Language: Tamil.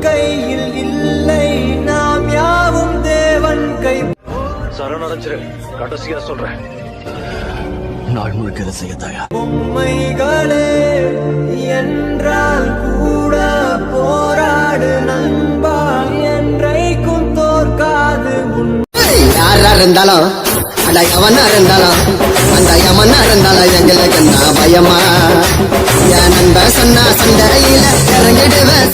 கையில் இல்லை, நாம் யாவும் தேவன் கை. சரணடைஞ்சிரு, கடைசியா சொல்றேன். நாள் முழுக்க இதை செய்ய தயார். பொம்மைகளே என்றால் கூட போராடு நண்பா, என்றைக்கும் தோற்காது. யாரா இருந்தாலும் அட எவனா இருந்தாலும் அந்த எமனா இருந்தாலும் எங்களுக்கு என்ன பயமா? என் நண்ப சொன்னா சண்டையில இறங்கிடுவேன்.